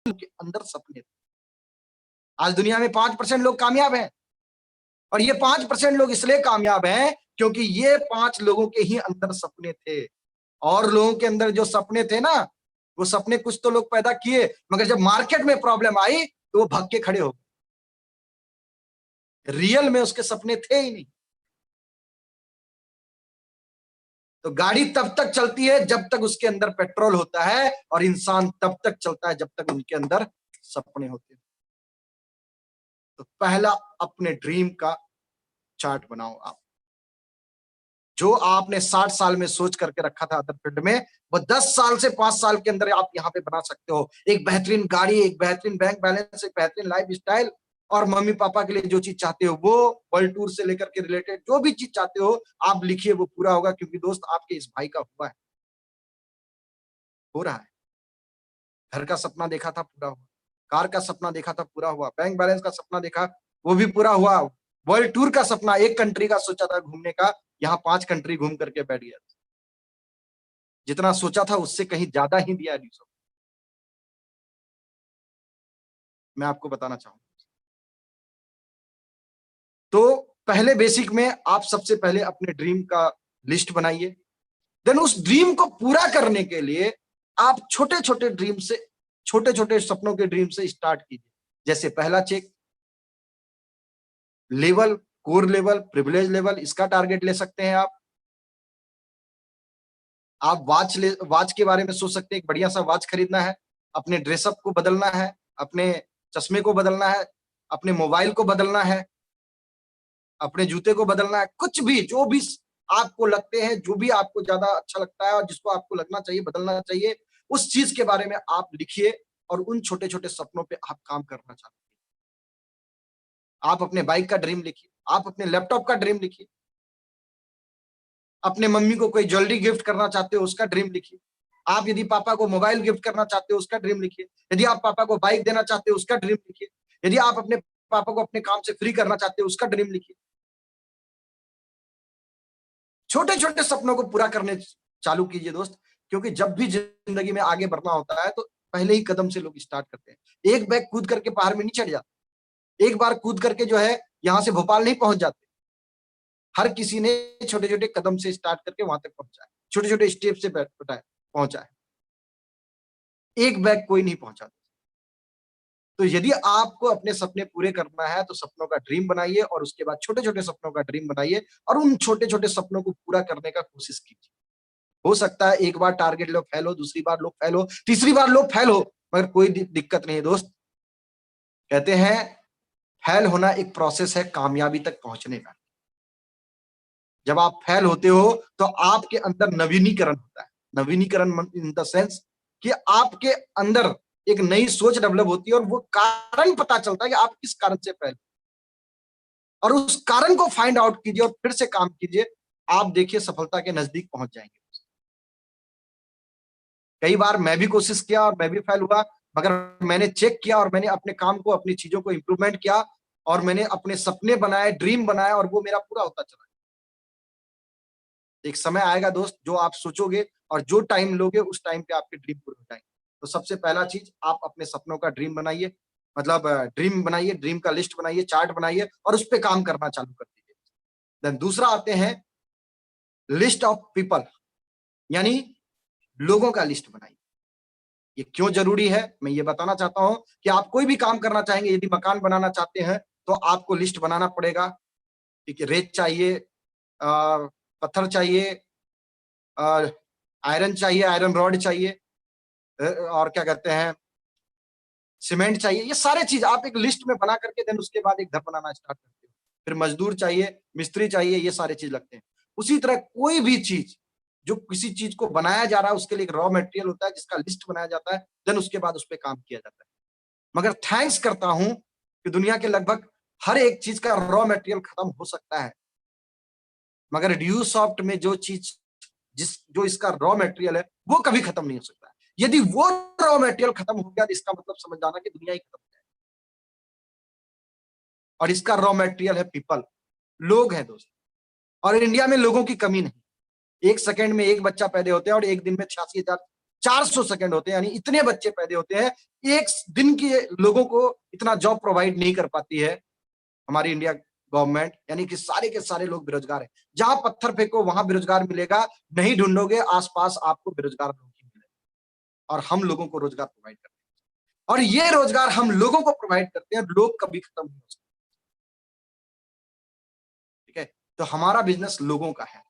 के अंदर सपने थे। आज दुनिया में 5% लोग कामयाब हैं, और ये 5% लोग इसलिए कामयाब हैं क्योंकि ये 5 लोगों के ही अंदर सपने थे। और लोगों के अंदर जो सपने थे ना, वो सपने कुछ तो लोग पैदा किए, मगर जब मार्केट में प्रॉब्लम आई तो वो भाग के खड़े हो गए। रियल में उसके सपने थे ही नहीं। तो गाड़ी तब तक चलती है जब तक उसके अंदर पेट्रोल होता है, और इंसान तब तक चलता है जब तक उनके अंदर सपने होते हैं। तो पहला, अपने ड्रीम का चार्ट बनाओ। आप जो आपने 60 साल में सोच करके रखा था अदर फील्ड में, वो 10 साल से 5 साल के अंदर आप यहाँ पे बना सकते हो। एक बेहतरीन गाड़ी, एक बेहतरीन बैंक बैलेंस, एक बेहतरीन लाइफ स्टाइल, और मम्मी पापा के लिए जो चीज चाहते हो, वो वर्ल्ड टूर से लेकर के रिलेटेड जो भी चीज चाहते हो आप लिखिए, वो पूरा होगा। क्योंकि दोस्त, आपके इस भाई का हुआ है, हो रहा है। घर का सपना देखा था, पूरा हुआ। कार का सपना देखा था, पूरा हुआ। बैंक बैलेंस का सपना देखा, वो भी पूरा हुआ। वर्ल्ड टूर का सपना, एक कंट्री का सोचा था घूमने का, यहाँ 5 कंट्री घूम करके बैठ गया। जितना सोचा था उससे कहीं ज्यादा ही दिया न्यूज़। मैं आपको बताना चाहूंगा। तो पहले बेसिक में आप सबसे पहले अपने ड्रीम का लिस्ट बनाइए। देन उस ड्रीम को पूरा करने के लिए आप छोटे छोटे ड्रीम से, छोटे छोटे सपनों के ड्रीम से स्टार्ट कीजिए। जैसे पहला check, level, core level, privilege level, इसका टारगेट ले सकते हैं आप। आप वॉच के बारे में सोच सकते हैं। एक बढ़िया सा वॉच खरीदना है, अपने ड्रेसअप को बदलना है, अपने चश्मे को बदलना है, अपने मोबाइल को बदलना है, अपने जूते को बदलना है। कुछ भी, जो भी आपको लगते हैं, जो भी आपको ज्यादा अच्छा लगता है और जिसको आपको लगना चाहिए, बदलना चाहिए, उस चीज के बारे में आप लिखिए। और उन छोटे छोटे सपनों पे आप काम करना चाहते हैं। आप अपने बाइक का ड्रीम लिखिए, आप अपने लैपटॉप का ड्रीम लिखिए, अपने मम्मी को कोई ज्वेलरी गिफ्ट करना चाहते हो उसका ड्रीम लिखिए। आप यदि पापा को मोबाइल गिफ्ट करना चाहते हो उसका ड्रीम लिखिए। यदि आप पापा को बाइक देना चाहते हो उसका ड्रीम लिखिए। यदि आप अपने पापा को अपने काम से फ्री करना चाहते हो उसका ड्रीम लिखिए। छोटे छोटे सपनों को पूरा करने चालू कीजिए दोस्त। क्योंकि जब भी जिंदगी में आगे बढ़ना होता है तो पहले ही कदम से लोग स्टार्ट करते हैं। एक बैग कूद करके पहाड़ में नहीं चढ़ जाते, एक बार कूद करके जो है यहाँ से भोपाल नहीं पहुंच जाते। हर किसी ने छोटे छोटे कदम से स्टार्ट करके वहां तक पहुंचा है, छोटे छोटे स्टेप से पहुंचा है। एक बैग कोई नहीं पहुंचा। तो यदि आपको अपने सपने पूरे करना है तो सपनों का ड्रीम बनाइए, और उसके बाद छोटे छोटे सपनों का ड्रीम बनाइए, और उन छोटे छोटे सपनों को पूरा करने का कोशिश कीजिए। हो सकता है एक बार टारगेट लो फेल हो, दूसरी बार लो फेल हो, तीसरी बार लो फेल हो, मगर कोई दिक्कत नहीं है दोस्त। कहते हैं फेल होना एक प्रोसेस है कामयाबी तक पहुंचने का। जब आप फेल होते हो तो आपके अंदर नवीनीकरण होता है। नवीनीकरण इन द सेंस कि आपके अंदर एक नई सोच डेवलप होती है, और वो कारण पता चलता है कि आप किस कारण से फेल, और उस कारण को फाइंड आउट कीजिए और फिर से काम कीजिए। आप देखिए सफलता के नजदीक पहुंच जाएंगे। कई बार मैं भी कोशिश किया और मैं भी फेल हुआ, मगर मैंने चेक किया और मैंने अपने काम को, अपनी चीजों को इंप्रूवमेंट किया, और मैंने अपने सपने बनाए, ड्रीम बनाया, और वो मेरा पूरा होता चला। एक समय आएगा दोस्त जो आप सोचोगे और जो टाइम लोगे उस टाइम पे आपके ड्रीम पूरे हो जाएंगे। तो सबसे पहला चीज, आप अपने सपनों का ड्रीम बनाइए, मतलब ड्रीम बनाइए, ड्रीम का लिस्ट बनाइए, चार्ट बनाइए, और उस पर काम करना चालू कर दीजिए। देन दूसरा आते हैं लिस्ट ऑफ पीपल, यानी लोगों का लिस्ट बनाइए। ये क्यों जरूरी है मैं ये बताना चाहता हूं कि आप कोई भी काम करना चाहेंगे, यदि मकान बनाना चाहते हैं तो आपको लिस्ट बनाना पड़ेगा। ठीक है, रेत चाहिए, पत्थर चाहिए, आयरन चाहिए, आयरन रॉड चाहिए, और क्या कहते हैं, सीमेंट चाहिए। ये सारे चीज आप एक लिस्ट में बना करके देन उसके बाद एक घर बनाना स्टार्ट करते हो। फिर मजदूर चाहिए, मिस्त्री चाहिए, ये सारे चीज लगते हैं। उसी तरह कोई भी चीज, जो किसी चीज को बनाया जा रहा है उसके लिए एक रॉ मटेरियल होता है जिसका लिस्ट बनाया जाता है, देन उसके बाद उस पर काम किया जाता है। मगर थैंक्स करता हूं कि दुनिया के लगभग हर एक चीज का रॉ मटेरियल खत्म हो सकता है, मगर ड्यू सॉफ्ट में जो इसका रॉ मटेरियल है वो कभी खत्म नहीं हो सकता है। यदि वो रॉ मटेरियल खत्म हो गया तो इसका मतलब समझ जाना कि दुनिया ही खत्म हो जाए। और इसका रॉ मटेरियल है पीपल, लोग हैं दोस्त। और इंडिया में लोगों की कमी नहीं। एक सेकंड में एक बच्चा पैदा होते हैं और एक दिन में 400 सेकंड होते हैं, यानी इतने बच्चे पैदा होते हैं। एक दिन के लोगों को इतना जॉब प्रोवाइड नहीं कर पाती है हमारी इंडिया गवर्नमेंट, यानी कि सारे के सारे लोग बेरोजगार हैं। जहां पत्थर फेंको वहां बेरोजगार मिलेगा, नहीं ढूंढोगे आसपास आपको बेरोजगार लोग ही मिलेंगे। और हम लोगों को रोजगार प्रोवाइड करते हैं, और ये रोजगार हम लोगों को प्रोवाइड करते हैं, लोग कभी खत्म नहीं हो सकते। ठीक है, तो हमारा बिजनेस लोगों का है,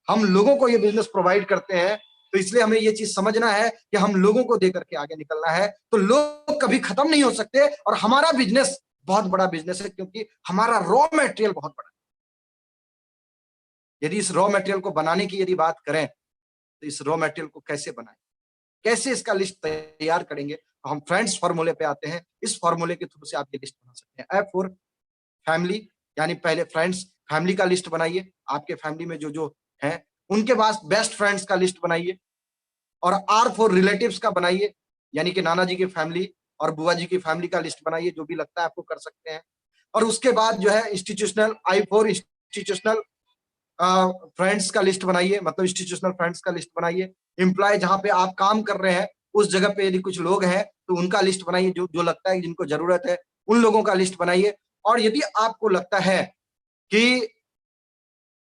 हम लोगों को ये बिजनेस प्रोवाइड करते हैं। तो इसलिए हमें ये चीज समझना है कि हम लोगों को देकर के आगे निकलना है, तो लोग कभी खत्म नहीं हो सकते। और हमारा बिजनेस बहुत बड़ा बिजनेस है, क्योंकि हमारा रॉ मटेरियल बहुत बड़ा है। यदि इस रॉ मटेरियल को बनाने की यदि बात करें, तो इस रॉ मटेरियल को कैसे बनाएं, कैसे इसका लिस्ट तैयार करेंगे, तो हम फ्रेंड्स फार्मूले पे आते हैं। इस फार्मूले के थ्रू से आप ये लिस्ट बना सकते हैं। एफ फॉर फैमिली, यानी पहले फ्रेंड्स फैमिली का लिस्ट बनाइए, आपके फैमिली में जो जो है, उनके पास बेस्ट फ्रेंड्स का लिस्ट बनाइए। और आर फॉर रिलेटिव्स का बनाइए, यानी कि नाना जी की फैमिली और बुआ जी की फैमिली का लिस्ट बनाइए, जो भी लगता है आपको कर सकते हैं। और उसके बाद जो है institutional, I for institutional friends का लिस्ट बनाइए, मतलब इंस्टीट्यूशनल फ्रेंड्स का लिस्ट बनाइए। एम्प्लॉय जहां पे आप काम कर रहे हैं उस जगह पे यदि कुछ लोग हैं तो उनका लिस्ट बनाइए, जो जो लगता है जिनको जरूरत है उन लोगों का लिस्ट बनाइए। और यदि आपको लगता है कि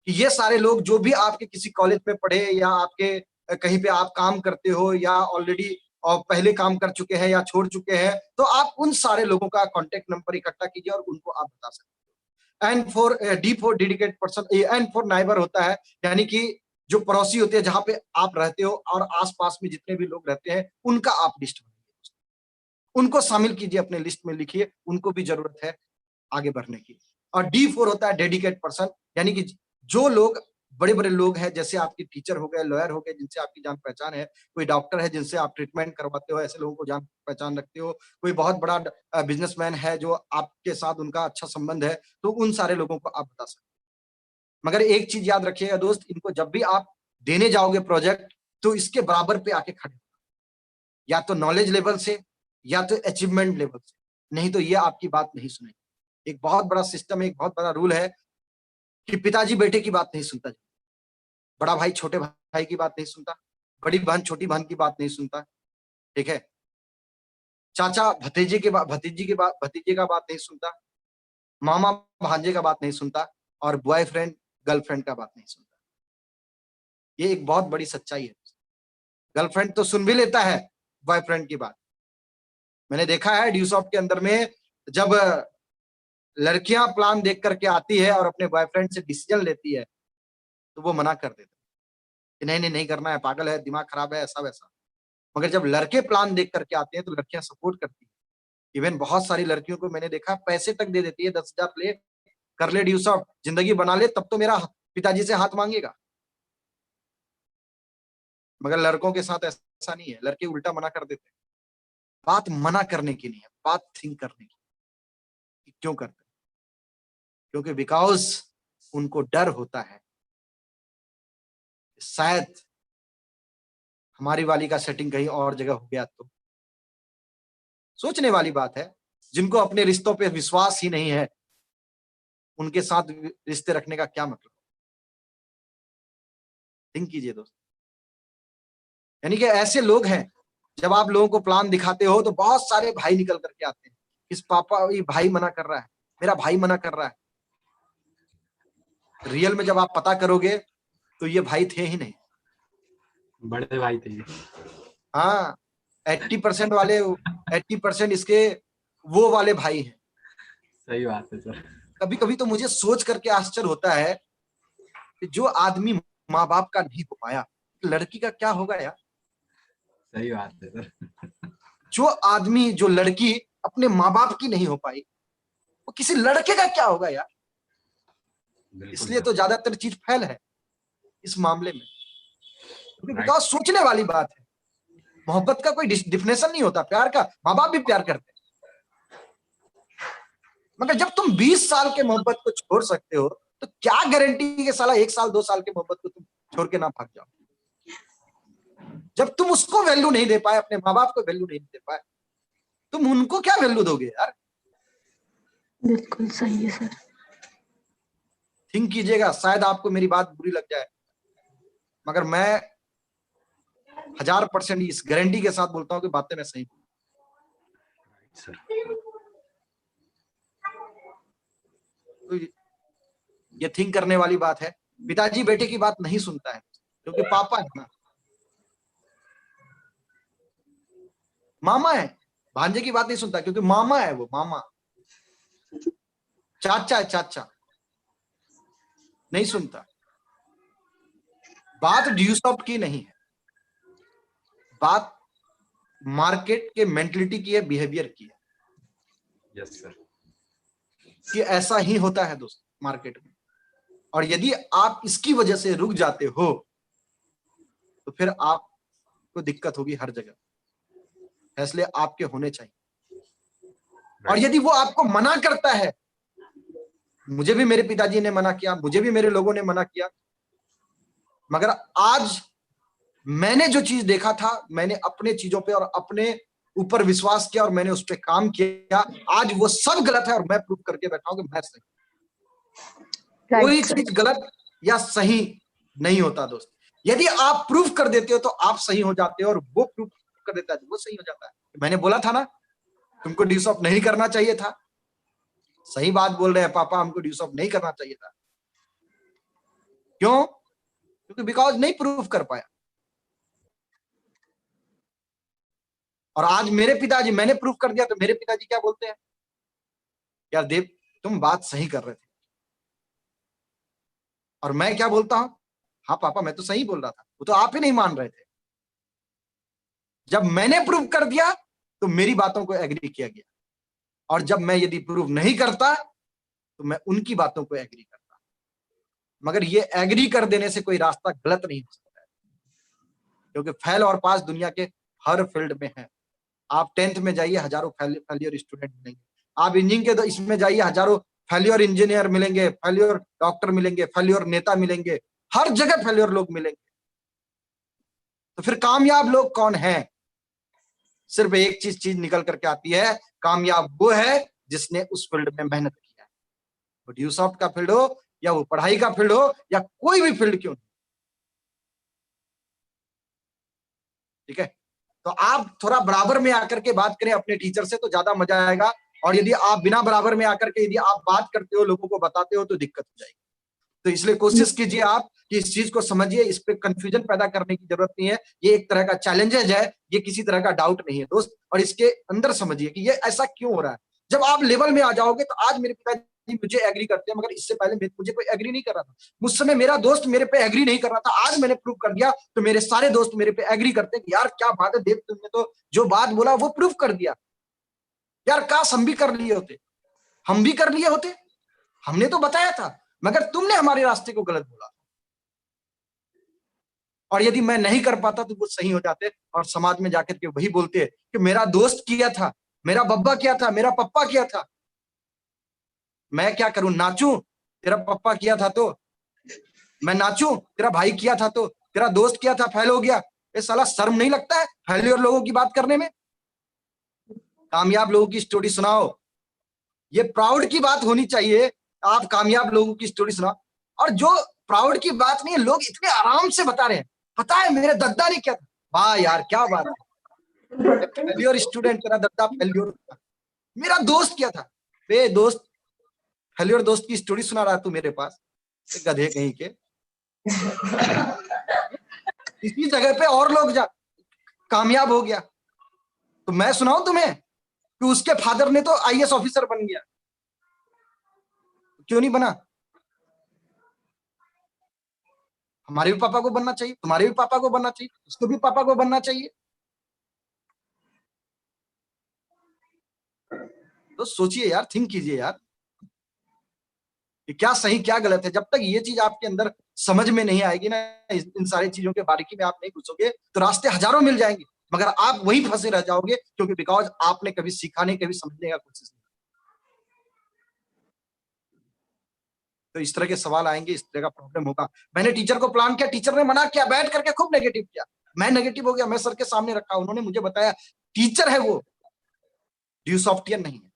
ये सारे लोग जो भी आपके किसी कॉलेज में पढ़े, या आपके कहीं पे आप काम करते हो, या ऑलरेडी और पहले काम कर चुके हैं या छोड़ चुके हैं, तो आप उन सारे लोगों का कांटेक्ट नंबर इकट्ठा कीजिए और उनको आप बता सकते हैं। And for D for dedicate person, and for neighbour होता है, यानी कि जो पड़ोसी होते हैं जहां पे आप रहते हो और आसपास में जितने भी लोग रहते हैं उनका आप लिस्ट बनाइए, उनको शामिल कीजिए अपने लिस्ट में, लिखिए उनको भी जरूरत है आगे बढ़ने की। और डी फोर होता है डेडिकेट पर्सन, यानी कि जो लोग बड़े बड़े लोग हैं, जैसे आपके टीचर हो गए, लॉयर हो गए, जिनसे आपकी जान पहचान है, कोई डॉक्टर है जिनसे आप ट्रीटमेंट करवाते हो, ऐसे लोगों को जान पहचान रखते हो, कोई बहुत बड़ा बिजनेसमैन है जो आपके साथ उनका अच्छा संबंध है, तो उन सारे लोगों को आप बता सकते हैं। मगर एक चीज याद रखिएगा दोस्त, इनको जब भी आप देने जाओगे प्रोजेक्ट, तो इसके बराबर पे आके खड़े, या तो नॉलेज लेवल से या तो अचीवमेंट लेवल से, नहीं तो ये आपकी बात नहीं सुनेंगे। एक बहुत बड़ा सिस्टम है, एक बहुत बड़ा रूल है कि पिताजी बेटे की बात नहीं सुनता, बड़ा भाई छोटे भाई की बात नहीं सुनता, बड़ी बहन छोटी बहन की बात नहीं सुनता। ठीक है, चाचा भतीजे का बात नहीं सुनता, मामा भांजे का बात नहीं सुनता, और बॉयफ्रेंड गर्लफ्रेंड का बात नहीं सुनता। ये एक बहुत बड़ी सच्चाई है। गर्लफ्रेंड तो सुन भी लेता है बॉयफ्रेंड की बात। मैंने देखा है ड्यूसॉफ्ट के अंदर में, जब लड़कियां प्लान देख करके आती है और अपने बॉयफ्रेंड से डिसीजन लेती है, तो वो मना कर देता है कि नहीं नहीं नहीं करना है, पागल है, दिमाग खराब है, ऐसा वैसा। मगर जब लड़के प्लान देख करके आते हैं तो लड़कियां सपोर्ट करती है। इवन बहुत सारी लड़कियों को मैंने देखा, पैसे तक दे देती है, 10,000 ले, कर ले ड्यूसॉफ्ट, जिंदगी बना ले, तब तो मेरा पिताजी से हाथ मांगेगा। मगर लड़कों के साथ ऐसा नहीं है, लड़के उल्टा मना कर देते हैं। बात मना करने की नहीं है, बात थिंक करने की, क्यों करते हैं? क्योंकि बिकॉज उनको डर होता है शायद हमारी वाली का सेटिंग कहीं और जगह हो गया तो। सोचने वाली बात है, जिनको अपने रिश्तों पे विश्वास ही नहीं है, उनके साथ रिश्ते रखने का क्या मतलब? थिंक कीजिए दोस्त। यानी कि ऐसे लोग हैं, जब आप लोगों को प्लान दिखाते हो तो बहुत सारे भाई निकल करके आते हैं, इस पापा ये भाई मना कर रहा है, मेरा भाई मना कर रहा है। रियल में जब आप पता करोगे तो ये भाई थे ही नहीं, बड़े भाई थे। हाँ, 80% वाले, 80% इसके वो वाले भाई हैं। सही बात है सर। कभी कभी तो मुझे सोच करके आश्चर्य होता है कि जो आदमी माँ बाप का नहीं हो पाया, लड़की का क्या होगा यार? सही बात है सर। जो आदमी, जो लड़की अपने माँ बाप की नहीं हो पाई, वो किसी लड़के का क्या होगा यार? इसलिए तो ज्यादातर चीज फैल है इस मामले में, क्योंकि बिकॉज सोचने वाली बात है। मोहब्बत का कोई डिफिनेशन नहीं होता, प्यार का माँ बाप भी प्यार करते हैं। मगर जब तुम 20 साल के मोहब्बत को छोड़ सकते हो, तो क्या गारंटी के साला 1 साल 2 साल के मोहब्बत को तुम छोड़ के ना भाग जाओ? जब तुम उसको वैल्यू नहीं दे पाए, अपने माँ बाप को वैल्यू नहीं दे पाए, तुम उनको क्या वैल्यू दोगे यार? बिल्कुल सही है सर। थिंक कीजिएगा, शायद आपको मेरी बात बुरी लग जाए, मगर मैं 1000% इस गारंटी के साथ बोलता हूँ कि बातें मैं सही हूँ। सर तो ये थिंक करने वाली बात है। पिताजी बेटे की बात नहीं सुनता है क्योंकि पापा है ना, मामा है। भांजे की बात नहीं सुनता क्योंकि मामा है, वो मामा, चाचा है, चाचा नहीं सुनता। बात ड्यूसॉफ्ट की नहीं है, बात मार्केट के मेंटलिटी की है, बिहेवियर की है। Yes sir. कि ऐसा ही होता है दोस्त मार्केट में, और यदि आप इसकी वजह से रुक जाते हो तो फिर आपको दिक्कत होगी हर जगह। फैसले आपके होने चाहिए। और यदि वो आपको मना करता है, मुझे भी मेरे पिताजी ने मना किया, मुझे भी मेरे लोगों ने मना किया, मगर आज मैंने जो चीज देखा था, मैंने अपने चीजों पे और अपने ऊपर विश्वास किया और मैंने उस पर काम किया। आज वो सब गलत है और मैं प्रूव करके बैठा हूं कि मैं सही। कोई चीज गलत या सही नहीं होता दोस्त। यदि आप प्रूफ कर देते हो तो आप सही हो जाते हो, और वो प्रूफ कर देता है तो वो सही हो जाता है। मैंने बोला था ना, तुमको ड्यूस ऑफ नहीं करना चाहिए था। सही बात बोल रहे हैं पापा, हमको ड्यूस ऑफ नहीं करना चाहिए था। क्यों? क्योंकि बिकॉज नहीं प्रूफ कर पाया। और आज मेरे पिताजी, मैंने प्रूफ कर दिया तो मेरे पिताजी क्या बोलते हैं, यार देव तुम बात सही कर रहे थे। और मैं क्या बोलता हूं, हाँ पापा मैं तो सही बोल रहा था, वो तो आप ही नहीं मान रहे थे। जब मैंने प्रूव कर दिया तो मेरी बातों को एग्री किया गया, और जब मैं यदि प्रूव नहीं करता तो मैं उनकी बातों को एग्री करता। मगर ये एग्री कर देने से कोई रास्ता गलत नहीं हो सकता है, क्योंकि फेल और पास दुनिया के हर फील्ड में है। आप 10th में जाइए, हजारों फेलियर स्टूडेंट मिलेंगे। आप इंजीनियरिंग के इसमें जाइए, हजारों फेलियर इंजीनियर मिलेंगे, फेलियर डॉक्टर मिलेंगे, फेलियर नेता मिलेंगे, हर जगह फेलियर लोग मिलेंगे। तो फिर कामयाब लोग कौन है? सिर्फ एक चीज निकल करके आती है, कामयाब वो है जिसने उस फील्ड में मेहनत किया है। वो ड्यूसॉफ्ट का फील्ड हो या वो पढ़ाई का फील्ड हो या कोई भी फील्ड क्यों नहीं। ठीक है, तो आप थोड़ा बराबर में आकर के बात करें अपने टीचर से तो ज्यादा मजा आएगा। और यदि आप बिना बराबर में आकर के यदि आप बात करते हो, लोगों को बताते हो, तो दिक्कत हो जाएगी। तो इसलिए कोशिश कीजिए आप कि इस चीज को समझिए, इस पे कंफ्यूजन पैदा करने की जरूरत नहीं है। ये एक तरह का चैलेंजेज है, ये किसी तरह का डाउट नहीं है दोस्त। और इसके अंदर समझिए कि ये ऐसा क्यों हो रहा है। जब आप लेवल में आ जाओगे तो आज मेरे पिताजी मुझे एग्री करते हैं, मगर इससे पहले मुझे कोई एग्री नहीं कर रहा था। मुझ समय मेरा दोस्त मेरे पे एग्री नहीं कर रहा था, आज मैंने प्रूव कर दिया तो मेरे सारे दोस्त मेरे पे एग्री करते हैं कि यार क्या बात है देव, तुमने तो जो बात बोला वो प्रूव कर दिया। यार काश हम भी कर लिए होते, हम भी कर लिए होते, हमने तो बताया था मगर तुमने हमारे रास्ते को गलत बोला। और यदि मैं नहीं कर पाता तो वो सही हो जाते और समाज में जाकर के वही बोलते कि मेरा दोस्त किया था, मेरा बब्बा किया था, मेरा पप्पा किया था। मैं क्या करूं, नाचूं? तेरा पप्पा किया था तो मैं नाचूं? तेरा भाई किया था तो, तेरा दोस्त किया था फेल हो गया। ये साला शर्म नहीं लगता है फेलियर लोगों की बात करने में? कामयाब लोगों की स्टोरी सुनाओ, ये प्राउड की बात होनी चाहिए। आप कामयाब लोगों की स्टोरी सुनाओ। और जो प्राउड की बात नहीं है, लोग इतने आराम से बता रहे हैं, पता है मेरे दद्दा ने क्या था। वाह यार क्या बात है, फेल्योर स्टूडेंट, तेरा दद्दा फेल्योर था, मेरा दोस्त क्या था। बे दोस्त, फेल्योर दोस्त की स्टोरी सुना रहा तू मेरे पास, गधे कहीं के। इसी जगह पे और लोग कामयाब हो गया, तो मैं सुनाऊं तुम्हें कि उसके फादर ने तो आईएएस ऑफिसर बन गया, क्यों नहीं बना? हमारे भी पापा को बनना चाहिए, तुम्हारे भी पापा को बनना चाहिए, उसको भी पापा को बनना चाहिए। तो सोचिए यार, थिंक कीजिए यार कि क्या सही क्या गलत है। जब तक ये चीज आपके अंदर समझ में नहीं आएगी ना, इन सारी चीजों के बारीकी में आप नहीं घुसोगे, तो रास्ते हजारों मिल जाएंगे मगर आप वहीं फंसे रह जाओगे, क्योंकि बिकॉज आपने कभी सीखा नहीं, कभी समझने का कोशिश नहीं। तो इस तरह के सवाल आएंगे, इस तरह का प्रॉब्लम होगा। मैंने टीचर को प्लान किया, टीचर ने मना किया, बैठ करके खूब नेगेटिव किया, मैं नेगेटिव हो गया, मैं सर के सामने रखा, उन्होंने मुझे बताया टीचर है वो, ड्यू सॉफ्टवेयर नहीं है।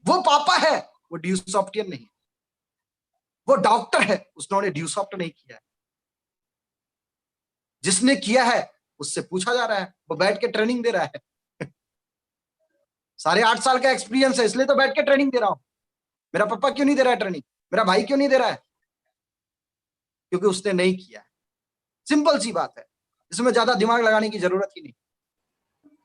वो पापा है, वो ड्यू सॉफ्टवेयर नहीं है। वो डॉक्टर है, उसने ड्यू सॉफ्ट नहीं किया है। जिसने किया है उससे पूछा जा रहा है, वो बैठ के ट्रेनिंग दे रहा है। 8.5 साल का एक्सपीरियंस है, इसलिए तो बैठ के ट्रेनिंग दे रहा हूं। मेरा पापा क्यों नहीं दे रहा है ट्रेनिंग, मेरा भाई क्यों नहीं दे रहा है? क्योंकि उसने नहीं किया है। सिंपल सी बात है, इसमें ज्यादा दिमाग लगाने की जरूरत ही नहीं।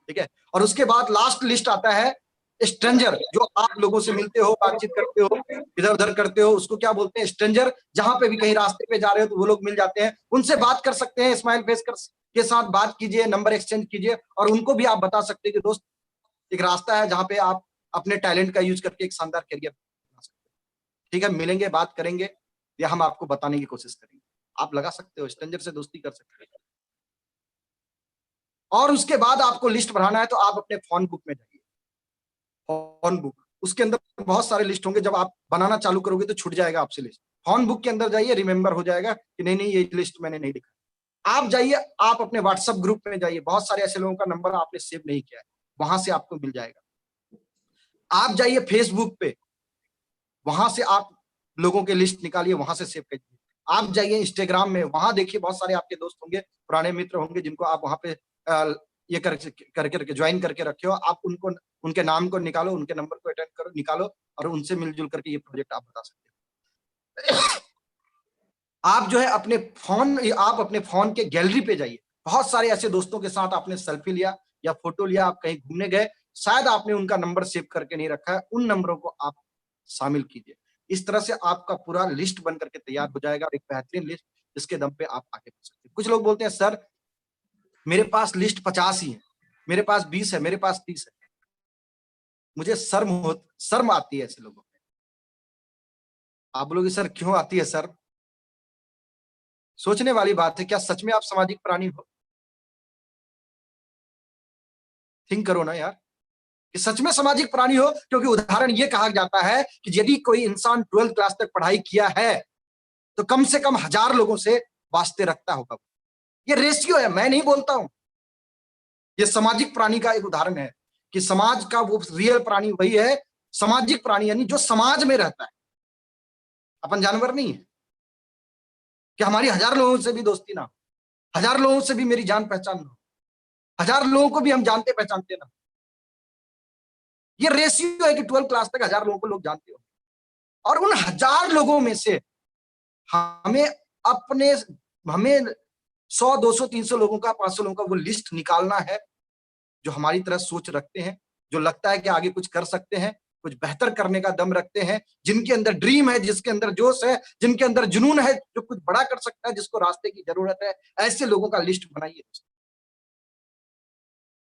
ठीक है। और उसके बाद लास्ट लिस्ट आता है स्ट्रेंजर, जो आप लोगों से मिलते हो, बातचीत करते हो, इधर उधर करते हो, उसको क्या बोलते हैं? स्ट्रेंजर। जहां पे भी कहीं रास्ते पे जा रहे हो तो वो लोग मिल जाते हैं, उनसे बात कर सकते हैं, स्माइल फेस के साथ बात कीजिए, नंबर एक्सचेंज कीजिए, और उनको भी आप बता सकते हैं कि दोस्त एक रास्ता है जहां पे आप अपने टैलेंट का यूज करके एक शानदार करियर बना सकते हैं। ठीक है, मिलेंगे, बात करेंगे, या हम आपको बताने की कोशिश करेंगे। आप लगा सकते हो, स्ट्रेंजर से दोस्ती कर सकते हैं। और उसके बाद आपको लिस्ट बढ़ाना है तो आप अपने फोन बुक में जाइए। फोन बुक, उसके अंदर बहुत सारे लिस्ट होंगे, जब आप बनाना चालू करोगे तो छूट जाएगा आपसे लिस्ट। फोन बुक के अंदर जाइए, रिमेंबर हो जाएगा कि नहीं नहीं ये लिस्ट मैंने नहीं लिखा। आप जाइए, आप अपने व्हाट्सएप ग्रुप में जाइए, बहुत सारे ऐसे लोगों का नंबर आपने सेव नहीं किया है, वहां से आपको मिल जाएगा। आप जाइए फेसबुक पे, वहां से आप लोगों के लिस्ट निकालिए, वहां से सेव करिए। आप जाइए इंस्टाग्राम में, वहां देखिए बहुत सारे आपके दोस्त होंगे, पुराने मित्र होंगे, जिनको आप वहां पे ये करके ज्वाइन करके रखे हो। आप उनको, उनके नाम को निकालो, उनके नंबर को अटेंड करो, निकालो, और उनसे मिलजुल करके ये प्रोजेक्ट आप बता सकते हो। आप जो है आप अपने फोन के गैलरी पे जाइए, बहुत सारे ऐसे दोस्तों के साथ आपने सेल्फी लिया या फोटो लिया, आप कहीं घूमने गए, शायद आपने उनका नंबर सेव करके नहीं रखा है, उन नंबरों को आप शामिल कीजिए। इस तरह से आपका पूरा लिस्ट बन करके तैयार हो जाएगा, एक बेहतरीन लिस्ट, जिसके दम पे आप आगे बढ़ सकते हैं। कुछ लोग बोलते हैं सर मेरे पास लिस्ट 50 ही है, मेरे पास 20 है, मेरे पास 30 है। मुझे शर्म आती है ऐसे लोगों पे। आप बोलोगे सर क्यों आती है सर? सोचने वाली बात है, क्या सच में आप सामाजिक प्राणी हो? थिंक करो ना यार, कि सच में सामाजिक प्राणी हो। क्योंकि उदाहरण ये कहा जाता है कि यदि कोई इंसान 12th क्लास तक पढ़ाई किया है तो कम से कम 1000 लोगों से वास्ते रखता होगा। ये रेशियो है, मैं नहीं बोलता हूं। ये सामाजिक प्राणी का एक उदाहरण है कि समाज का वो रियल प्राणी वही है, सामाजिक प्राणी, यानी जो समाज में रहता है। अपन जानवर नहीं है कि हमारी 1000 लोगों से भी दोस्ती ना हो, 1000 लोगों से भी मेरी जान पहचान ना हो, 1000 लोगों को भी हम जानते पहचानते ना। ये रेशियो है कि 12th क्लास तक 1000 लोगों को लोग जानते हो, और उन 1000 लोगों में से हमें अपने हमें 100, 200, 300 लोगों का, 500 लोगों का वो लिस्ट निकालना है, जो हमारी तरह सोच रखते हैं, जो लगता है कि आगे कुछ कर सकते हैं, कुछ बेहतर करने का दम रखते हैं, जिनके अंदर ड्रीम है, जिसके अंदर जोश है, जिनके अंदर जुनून है, जो कुछ बड़ा कर सकता है, जिसको रास्ते की जरूरत है। ऐसे लोगों का लिस्ट बनाइए,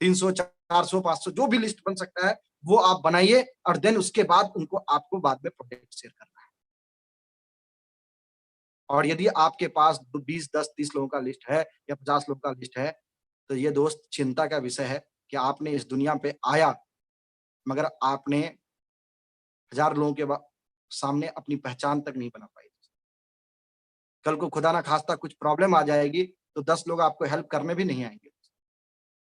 300, 400, 500, जो भी लिस्ट बन सकता है वो आप बनाइए, और देन उसके बाद उनको आपको बाद में प्रोजेक्ट शेयर करना है। और यदि आपके पास 20, 10, 30 लोगों का लिस्ट है या 50 लोगों का लिस्ट है, तो ये दोस्त चिंता का विषय है कि आपने इस दुनिया पे आया, मगर आपने 1000 लोगों के सामने अपनी पहचान तक नहीं बना पाई। कल को खुदा ना खास्ता कुछ प्रॉब्लम आ जाएगी तो 10 लोग आपको हेल्प करने भी नहीं आएंगे,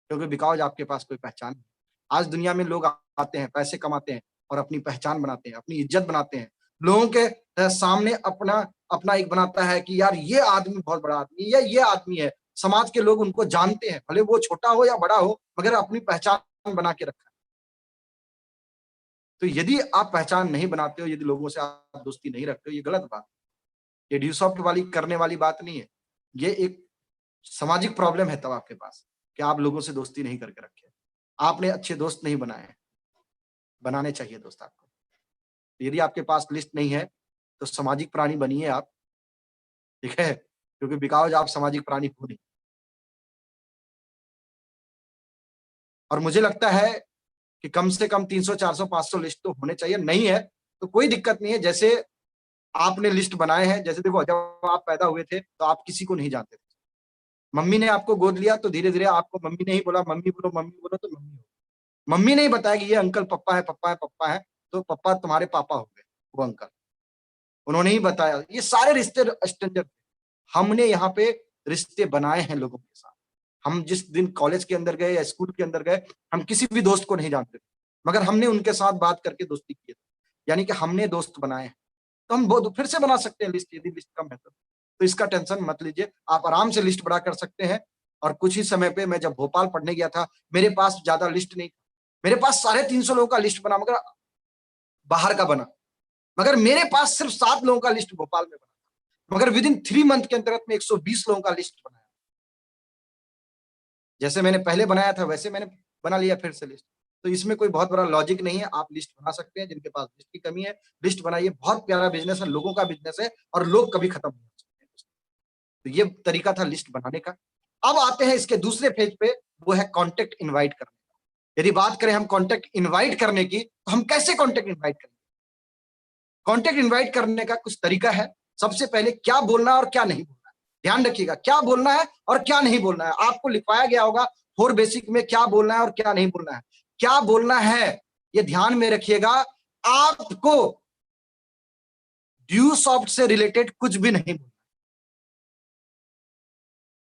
क्योंकि बिकॉज आपके पास कोई पहचान नहीं। आज दुनिया में लोग आते हैं, पैसे कमाते हैं और अपनी पहचान बनाते हैं, अपनी इज्जत बनाते हैं, लोगों के सामने अपना अपना एक बनाता है कि यार ये आदमी बहुत बड़ा आदमी है, ये आदमी है। समाज के लोग उनको जानते हैं, भले वो छोटा हो या बड़ा हो, मगर अपनी पहचान बना के रखा है। तो यदि आप पहचान नहीं बनाते हो, यदि लोगों से आप दोस्ती नहीं रखते हो, ये गलत बात है। ये ड्यूसॉफ्ट वाली करने वाली बात नहीं है, ये एक सामाजिक प्रॉब्लम है तब आपके पास, कि आप लोगों से दोस्ती नहीं करके रखे, आपने अच्छे दोस्त नहीं बनाए। बनाने चाहिए दोस्त आपको। यदि आपके पास लिस्ट नहीं है तो सामाजिक प्राणी बनिए आप, ठीक है, क्योंकि बिकॉज आप सामाजिक प्राणी हो नहीं। और मुझे लगता है कि कम से कम 300, 400, 500 लिस्ट तो होने चाहिए। नहीं है तो कोई दिक्कत नहीं है। जैसे आपने लिस्ट बनाए हैं, जैसे देखो जब आप पैदा हुए थे तो आप किसी को नहीं जानते थे, मम्मी ने आपको गोद लिया तो धीरे धीरे आपको, मम्मी ने ही बोला मम्मी बोलो, मम्मी बोलो तो मम्मी हो। मम्मी ने ही बताया कि ये अंकल पप्पा है, पप्पा है, पप्पा है, तो पप्पा तुम्हारे पापा हो गए वो अंकल, उन्होंने ही बताया। ये सारे रिश्ते स्ट्रेंजर, हमने यहाँ पे रिश्ते बनाए हैं लोगों के साथ। हम जिस दिन कॉलेज के अंदर गए या स्कूल के अंदर गए, हम किसी भी दोस्त को नहीं जानते थे, मगर हमने उनके साथ बात करके दोस्ती की, यानी कि हमने दोस्त बनाए हैं। तो हम बहुत फिर से बना सकते हैं लिस्ट, यदि लिस्ट कम है तो इसका टेंशन मत लीजिए, आप आराम से लिस्ट बड़ा कर सकते हैं। और कुछ ही समय पे मैं जब भोपाल पढ़ने गया था, मेरे पास ज्यादा लिस्ट नहीं था, मेरे पास 350 लोगों का लिस्ट बना, मगर बाहर का बना, मगर मेरे पास सिर्फ 7 लोगों का लिस्ट भोपाल में बना, मगर विद इन 3 मंथ के अंतर्गत में 120 लोगों का लिस्ट बनाया। जैसे मैंने पहले बनाया था वैसे मैंने बना लिया फिर से लिस्ट। तो इसमें कोई बहुत बड़ा लॉजिक नहीं है, आप लिस्ट बना सकते हैं, जिनके पास लिस्ट की कमी है लिस्ट बनाइए, बहुत प्यारा बिजनेस है, लोगों का बिजनेस है और लोग कभी खत्म नहीं हो सकते। तो ये तरीका था लिस्ट बनाने का। अब आते हैं इसके दूसरे फेज पे, वो है कॉन्टेक्ट इनवाइट करने का। यदि बात करें हम कॉन्टेक्ट इनवाइट करने की, तो हम कैसे कॉन्टेक्ट इनवाइट करेंगे? कॉन्टेक्ट इनवाइट करने का कुछ तरीका है। सबसे पहले क्या बोलना है और क्या नहीं बोलना है, ध्यान रखिएगा, क्या बोलना है और क्या नहीं बोलना है। आपको लिखवाया गया होगा 4 बेसिक में क्या बोलना है और क्या नहीं बोलना है। क्या बोलना है ये ध्यान में रखिएगा, आपको ड्यू सॉफ्ट से रिलेटेड कुछ भी नहीं बोलना,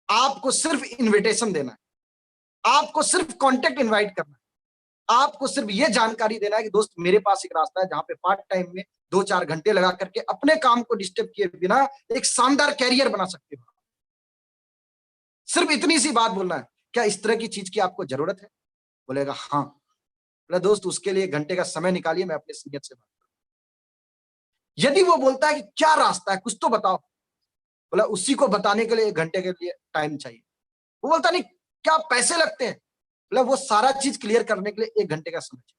आपको सिर्फ इनविटेशन देना है, आपको सिर्फ कॉन्टेक्ट इनवाइट करना है, आपको सिर्फ ये जानकारी देना है कि दोस्त मेरे पास एक रास्ता है जहां पे पार्ट टाइम में 2-4 घंटे लगा करके अपने काम को डिस्टर्ब किए बिना एक शानदार कैरियर बना सकते हो। सिर्फ इतनी सी बात बोलना है। क्या इस तरह की चीज की आपको जरूरत है? बोलेगा हाँ। बोला दोस्त उसके लिए 1 घंटे का समय निकालिए, मैं अपने सीनियर से बात करूं। यदि वो बोलता है कि क्या रास्ता है कुछ तो बताओ, बोला उसी को बताने के लिए 1 घंटे के लिए टाइम चाहिए। वो बोलता नहीं क्या पैसे लगते हैं, बोला वो सारा चीज क्लियर करने के लिए 1 घंटे का समय चाहिए।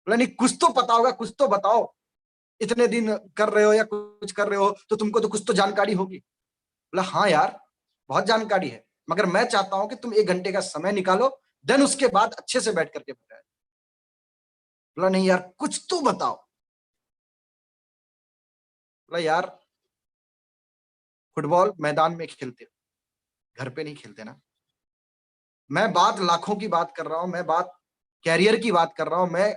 बोला नहीं कुछ तो पता होगा, कुछ तो बताओ, इतने दिन कर रहे हो या कुछ कर रहे हो तो तुमको तो कुछ तो जानकारी होगी। बोला हाँ यार बहुत जानकारी है, मगर मैं चाहता हूं कि तुम 1 घंटे का समय निकालो, देन उसके बाद अच्छे से बैठ करके बताए। बोला नहीं यार कुछ तो बताओ। बोला यार फुटबॉल मैदान में खेलते हो, घर पे नहीं खेलते ना। मैं बात लाखों की बात कर रहा हूं, मैं बात कैरियर की बात कर रहा हूं, मैं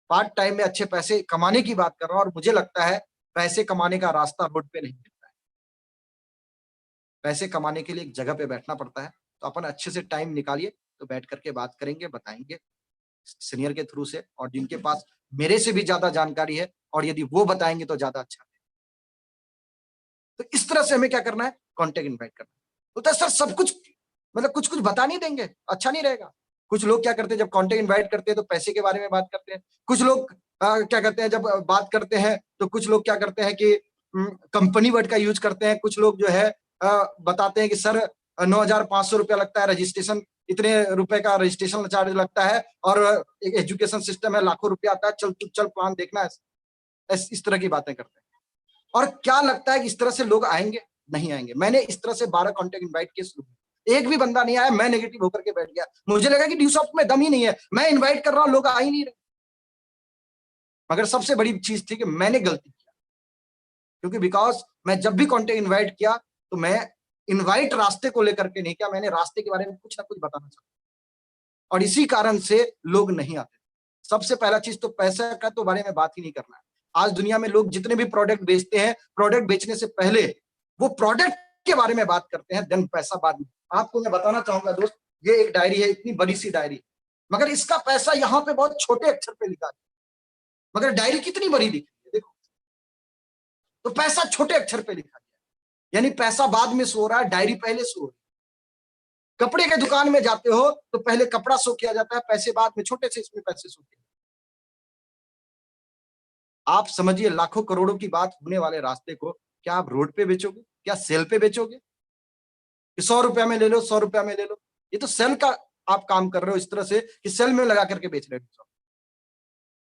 पार्ट टाइम में अच्छे पैसे कमाने की बात कर रहा हूं, और मुझे लगता है पैसे कमाने का रास्ता रोड पे नहीं मिलता है। पैसे कमाने के लिए एक जगह पे बैठना पड़ता है। तो अपन अच्छे से टाइम निकालिए, तो बैठ करके बात करेंगे, बताएंगे सीनियर के थ्रू से, और जिनके पास मेरे से भी ज्यादा जानकारी है, और यदि वो बताएंगे तो ज्यादा अच्छा है। तो इस तरह से हमें क्या करना है, कॉन्टेक्ट इनवाइट करना है। तो सर सब कुछ मतलब कुछ कुछ बता नहीं देंगे, अच्छा नहीं रहेगा। कुछ लोग क्या करते हैं जब कॉन्टेक्ट इनवाइट करते हैं तो पैसे के बारे में बात करते हैं। कुछ लोग क्या करते हैं जब बात करते हैं तो कुछ लोग क्या करते हैं कि कंपनी वर्ड का यूज करते हैं। कुछ लोग जो है बताते हैं कि सर 9,500 रुपया लगता है रजिस्ट्रेशन, इतने रुपए का रजिस्ट्रेशन चार्ज लगता है, और एक एजुकेशन सिस्टम है, लाखों रुपया आता है, चल तू चल प्लान देखना है। इस तरह की बातें करते हैं। और क्या लगता है कि इस तरह से लोग आएंगे? नहीं आएंगे। मैंने इस तरह से 12 कॉन्टेक्ट इनवाइट किए शुरू, एक भी बंदा नहीं आया, मैं नेगेटिव होकर के बैठ गया। मुझे लगा कि ड्यूसॉफ्ट में दम ही नहीं है, मैं इनवाइट कर रहा हूं लोग आ ही नहीं रहे। मगर सबसे बड़ी चीज थी कि मैंने गलती किया, क्योंकि बिकॉज मैं जब भी कॉन्टेक्ट इनवाइट किया तो मैं इनवाइट रास्ते को लेकर के नहीं किया, मैंने रास्ते के बारे में कुछ ना कुछ बताना चाहा, और इसी कारण से लोग नहीं आते। सबसे पहला चीज तो पैसे का तो बारे में बात ही नहीं करना है। आज दुनिया में लोग जितने भी प्रोडक्ट बेचते हैं, प्रोडक्ट बेचने से पहले वो प्रोडक्ट के बारे में बात करते हैं, देन पैसा बाद में। आपको मैं बताना चाहूंगा दोस्त, ये एक डायरी है, इतनी बड़ी सी डायरी, मगर इसका पैसा यहाँ पे बहुत छोटे अक्षर पे लिखा है, मगर डायरी कितनी बड़ी दिखती है देखो। तो पैसा छोटे अक्षर पे लिखा गया, यानी पैसा बाद में शो हो रहा है, डायरी पहले शो हो रही है। कपड़े के दुकान में जाते हो तो पहले कपड़ा शो किया जाता है, पैसे बाद में, छोटे से इसमें पैसे शो किए। आप समझिए लाखों करोड़ों की बात होने वाले रास्ते को क्या आप रोड पे बेचोगे? क्या सेल पे बेचोगे कि 100 रुपया में ले लो, 100 रुपया में ले लो? ये तो सेल का आप काम कर रहे हो इस तरह से कि सेल में लगा करके बेच रहे हो।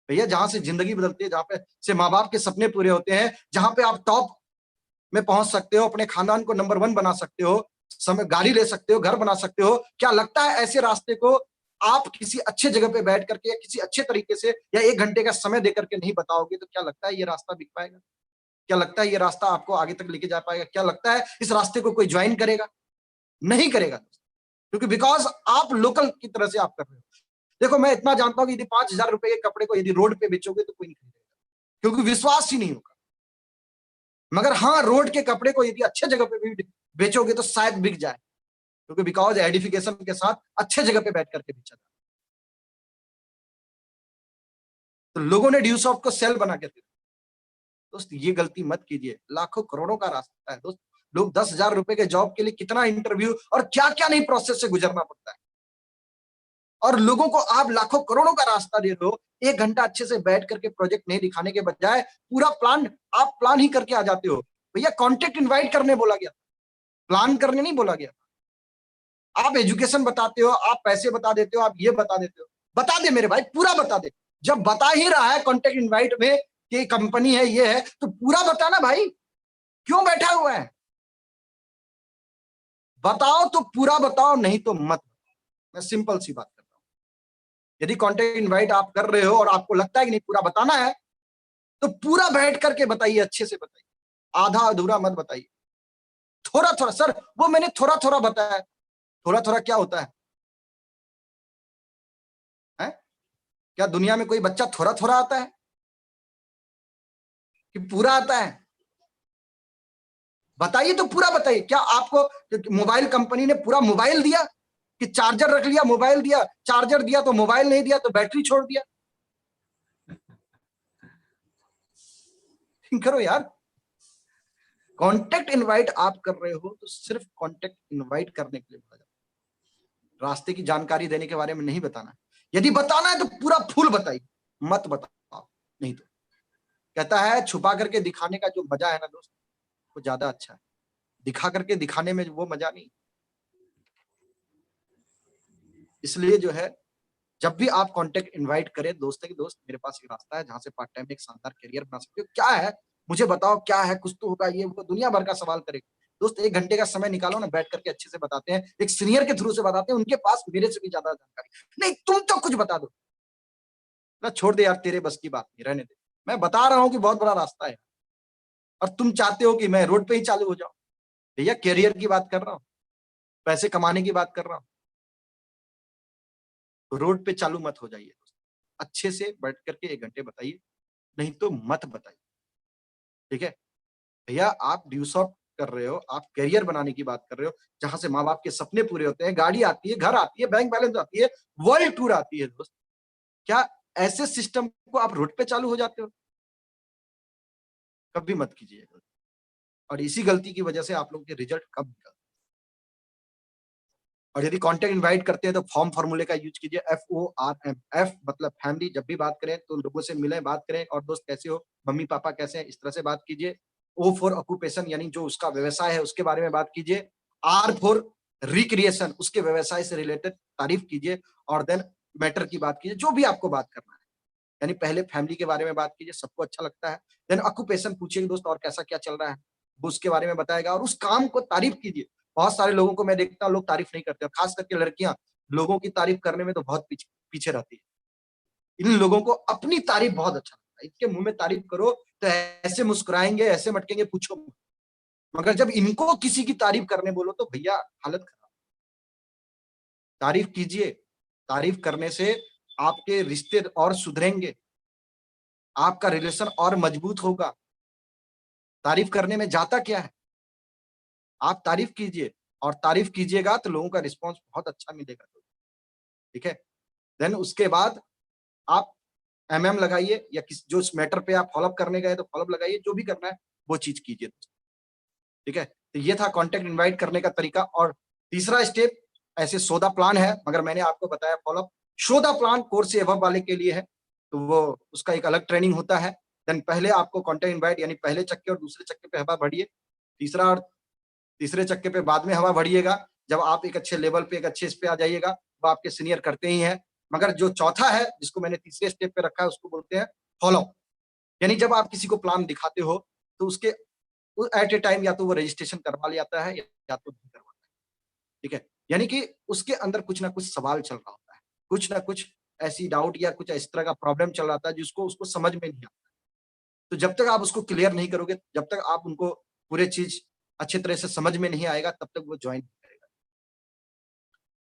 भैया जहां से जिंदगी बदलती है, जहां पे से माँ बाप के सपने पूरे होते हैं, जहां पे आप टॉप में पहुंच सकते हो, अपने खानदान को नंबर 1 बना सकते हो, समय गाड़ी ले सकते हो, घर बना सकते हो, क्या लगता है ऐसे रास्ते को आप किसी अच्छे जगह पे बैठ करके या किसी अच्छे तरीके से या 1 घंटे का समय दे करके नहीं बताओगे तो क्या लगता है ये रास्ता बिक पाएगा? क्या लगता है ये रास्ता आपको आगे तक लेके जा पाएगा? क्या लगता है इस रास्ते को कोई ज्वाइन करेगा? नहीं करेगा, क्योंकि बिकॉज आप लोकल की तरह से आप कर रहे हो। देखो मैं इतना जानता हूं कि यदि 5,000 रुपए के कपड़े को यदि रोड पे बेचोगे तो कोई नहीं खरीदेगा, क्योंकि विश्वास ही नहीं होगा। मगर हाँ रोड के कपड़े को यदि अच्छे जगह पे भी बेचोगे तो शायद बिक जाए, क्योंकि बिकॉज एडिफिकेशन के साथ अच्छे जगह पे बैठ करके बेचा जाए। तो लोगों ने ड्यूसॉफ्ट को सेल बना के दिया। दोस्त ये गलती मत कीजिए, लाखों करोड़ों का रास्ता है दोस्त। लोग 10,000 रुपए के जॉब के लिए कितना इंटरव्यू और क्या क्या नहीं प्रोसेस से गुजरना पड़ता है, और लोगों को आप लाखों करोड़ों का रास्ता दे रहे हो। 1 घंटा अच्छे से बैठ करके प्रोजेक्ट नहीं दिखाने के बजाय पूरा प्लान आप प्लान ही करके आ जाते हो। भैया कॉन्टेक्ट इनवाइट करने बोला गया, प्लान करने नहीं बोला गया। आप एजुकेशन बताते हो, आप पैसे बता देते हो, आप ये बता देते हो। बता दे मेरे भाई, पूरा बता दे। जब बता ही रहा है कॉन्टेक्ट इनवाइट में कि कंपनी है, ये है, तो पूरा बता ना भाई, क्यों बैठा हुआ है? बताओ तो पूरा बताओ, नहीं तो मत। मैं सिंपल सी बात करता हूं। यदि कॉन्टेक्ट इनवाइट आप कर रहे हो और आपको लगता है कि नहीं पूरा बताना है, तो पूरा बैठ करके बताइए, अच्छे से बताइए, आधा अधूरा मत बताइए। थोड़ा थोड़ा सर, वो मैंने थोड़ा थोड़ा बताया। थोड़ा थोड़ा क्या होता है? क्या दुनिया में कोई बच्चा थोड़ा थोड़ा आता है कि पूरा आता है? बताइए तो पूरा बताइए। क्या आपको मोबाइल कंपनी ने पूरा मोबाइल दिया कि चार्जर रख लिया, मोबाइल दिया, चार्जर दिया तो मोबाइल नहीं दिया तो बैटरी छोड़ दिया? थिंक करो यार। कॉन्टेक्ट इनवाइट आप कर रहे हो तो सिर्फ कॉन्टेक्ट इनवाइट करने के लिए बोला जाता है, रास्ते की जानकारी देने के बारे में नहीं बताना। यदि बताना है तो पूरा फुल बताइए, मत बताओ नहीं तो। कहता है छुपा करके दिखाने का जो मजा है ना दोस्त, वो ज्यादा अच्छा है, दिखा करके दिखाने में वो मजा नहीं। इसलिए जो है, जब भी आप कॉन्टेक्ट इनवाइट करें, दोस्त है कि दोस्त मेरे पास एक रास्ता है जहां से पार्ट टाइम में एक शानदार करियर बना सकते हो, क्या है मुझे बताओ, क्या है, कुछ तो होगा, ये वो दुनिया भर का सवाल करेगा। दोस्त 1 घंटे का समय निकालो ना, बैठ करके अच्छे से बताते हैं, एक सीनियर के थ्रू से बताते हैं, उनके पास मेरे से भी ज्यादा जानकारी नहीं। तुम तो कुछ बता दो ना, छोड़ दे यार, तेरे बस की बात नहीं, रहने दे। मैं बता रहा हूँ कि बहुत बड़ा रास्ता है, और तुम चाहते हो कि मैं रोड पे ही चालू हो जाऊं। भैया कैरियर की बात कर रहा हूँ, पैसे कमाने की बात कर रहा हूँ। तो रोड पे चालू मत हो जाइए दोस्त, अच्छे से बैठ करके 1 घंटे बताइए, नहीं तो मत बताइए। ठीक है भैया, आप ड्यूसॉफ्ट कर रहे हो, आप करियर बनाने की बात कर रहे हो, जहां से माँ बाप के सपने पूरे होते हैं, गाड़ी आती है, घर आती है, बैंक बैलेंस आती है, वर्ल्ड टूर आती है दोस्त। क्या ऐसे सिस्टम को आप रोड पे चालू हो जाते हो? कभी मत कीजिए। और इसी गलती की वजह से आप लोगों के रिजल्ट कम निकलते हैं। और यदि कॉन्टेक्ट इनवाइट करते हैं तो फॉर्म फॉर्मूले का यूज कीजिए, FORM। एफ मतलब फैमिली, जब भी बात करें तो लोगों से मिलें, बात करें, और दोस्त कैसे हो, मम्मी पापा कैसे हैं, इस तरह से बात कीजिए। O फॉर ऑक्यूपेशन, यानी जो उसका व्यवसाय है उसके बारे में बात कीजिए। R फॉर रिक्रिएशन, उसके व्यवसाय से रिलेटेड तारीफ कीजिए। और देन मैटर की बात कीजिए, जो भी आपको बात करना है। यानी पहले फैमिली के बारे में बात कीजिए, सबको अच्छा लगता है। देन ऑक्यूपेशन पूछिए दोस्त, और कैसा क्या चल रहा है, वो उसके बारे में बताएगा, और उस काम को तारीफ कीजिए। बहुत सारे लोगों को मैं देखता हूँ, लोग तारीफ नहीं करते, और खास करके लड़कियां लोगों की तारीफ करने में तो बहुत पीछे पीछे रहती है। इन लोगों को अपनी तारीफ बहुत अच्छा लगता है, इनके मुंह में तारीफ करो तो ऐसे मुस्कुराएंगे, ऐसे मटकेंगे, पूछो मत। मगर जब इनको किसी की तारीफ करने बोलो तो भैया हालत खराब। तारीफ कीजिए, तारीफ करने से आपके रिश्ते और सुधरेंगे, आपका रिलेशन और मजबूत होगा। तारीफ करने में जाता क्या है? आप तारीफ कीजिए, और तारीफ कीजिएगा तो लोगों का रिस्पांस बहुत अच्छा मिलेगा। ठीक है, देन उसके बाद आप लगाइए, या किस जो इस मैटर पे आप फॉलोअप करने गए तो फॉलोअप लगाइए, जो भी करना है वो चीज कीजिए। ठीक है, तो ये था कॉन्टेक्ट इनवाइट करने का तरीका। और तीसरा स्टेप ऐसे सोदा प्लान है, मगर मैंने आपको बताया फॉलोअप। शोधा प्लान कोर्स से एबव वाले के लिए है, तो वो उसका एक अलग ट्रेनिंग होता है। देन पहले आपको कॉन्टेक्ट इनवाइट, यानी पहले चक्के और दूसरे चक्के पे हवा भरिए, तीसरा और तीसरे चक्के पे बाद में हवा भरिएगा। जब आप एक अच्छे लेवल पे, एक अच्छे इस पे आ जाइएगा, वो आपके सीनियर करते ही हैं। मगर जो चौथा है, जिसको मैंने तीसरे स्टेप पे रखा है, उसको बोलते हैं फॉलो। यानी जब आप किसी को प्लान दिखाते हो तो उसके एट ए टाइम या तो वो रजिस्ट्रेशन करवा लेता है, या तो नहीं करवाता है। ठीक है, यानी कि उसके अंदर कुछ ना कुछ सवाल चल रहा होता है, कुछ ना कुछ ऐसी डाउट या कुछ इस तरह का प्रॉब्लम चल रहा था जिसको उसको समझ में नहीं आता। तो जब तक आप उसको क्लियर नहीं करोगे, जब तक आप उनको पूरे चीज अच्छे तरह से समझ में नहीं आएगा, तब तक वो ज्वाइन नहीं करेगा।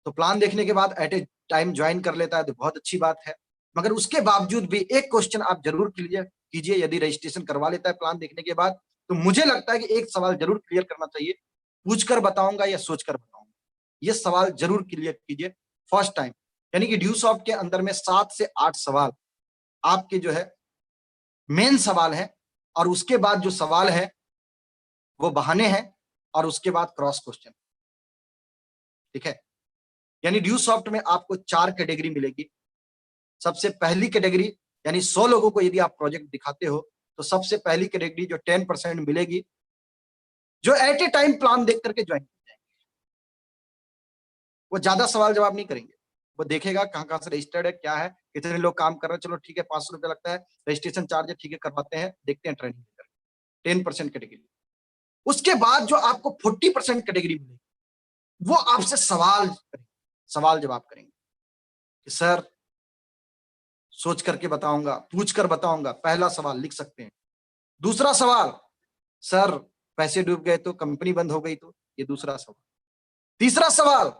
तो प्लान देखने के बाद एट ए टाइम ज्वाइन कर लेता है तो बहुत अच्छी बात है। मगर उसके बावजूद भी एक क्वेश्चन आप जरूर कीजिए, यदि रजिस्ट्रेशन करवा लेता है प्लान देखने के बाद, तो मुझे लगता है कि एक सवाल जरूर क्लियर करना चाहिए, पूछकर बताऊंगा या सोचकर बताऊंगा, ये सवाल जरूर क्लियर कीजिए फर्स्ट टाइम। यानी कि ड्यूसॉफ्ट के अंदर में 7 से 8 सवाल आपके जो है मेन सवाल है, और उसके बाद जो सवाल है वो बहाने हैं, और उसके बाद क्रॉस क्वेश्चन। ठीक है, यानी ड्यूसॉफ्ट में आपको 4 कैटेगरी मिलेगी। सबसे पहली कैटेगरी, यानी 100 लोगों को यदि आप प्रोजेक्ट दिखाते हो तो सबसे पहली कैटेगरी जो 10% मिलेगी, जो एट ए टाइम प्लान देख करके ज्वाइन कर जाएंगे। वो ज्यादा सवाल जवाब नहीं करेंगे, वो देखेगा कहाँ से रजिस्टर्ड है, क्या है, कितने लोग काम कर रहे हैं, चलो ठीक है 500 रुपया लगता है, रजिस्ट्रेशन चार्ज है, ठीक है करवाते हैं, देखते हैं ट्रेनिंग। 10% कैटेगरी। उसके बाद जो आपको 40% कैटेगरी मिलेगी, वो आपसे सवाल जवाब करेंगे कि सर सोच करके बताऊंगा, पूछ कर बताऊंगा। पहला सवाल लिख सकते हैं। दूसरा सवाल, सर पैसे डूब गए तो, कंपनी बंद हो गई तो, ये दूसरा सवाल। तीसरा सवाल,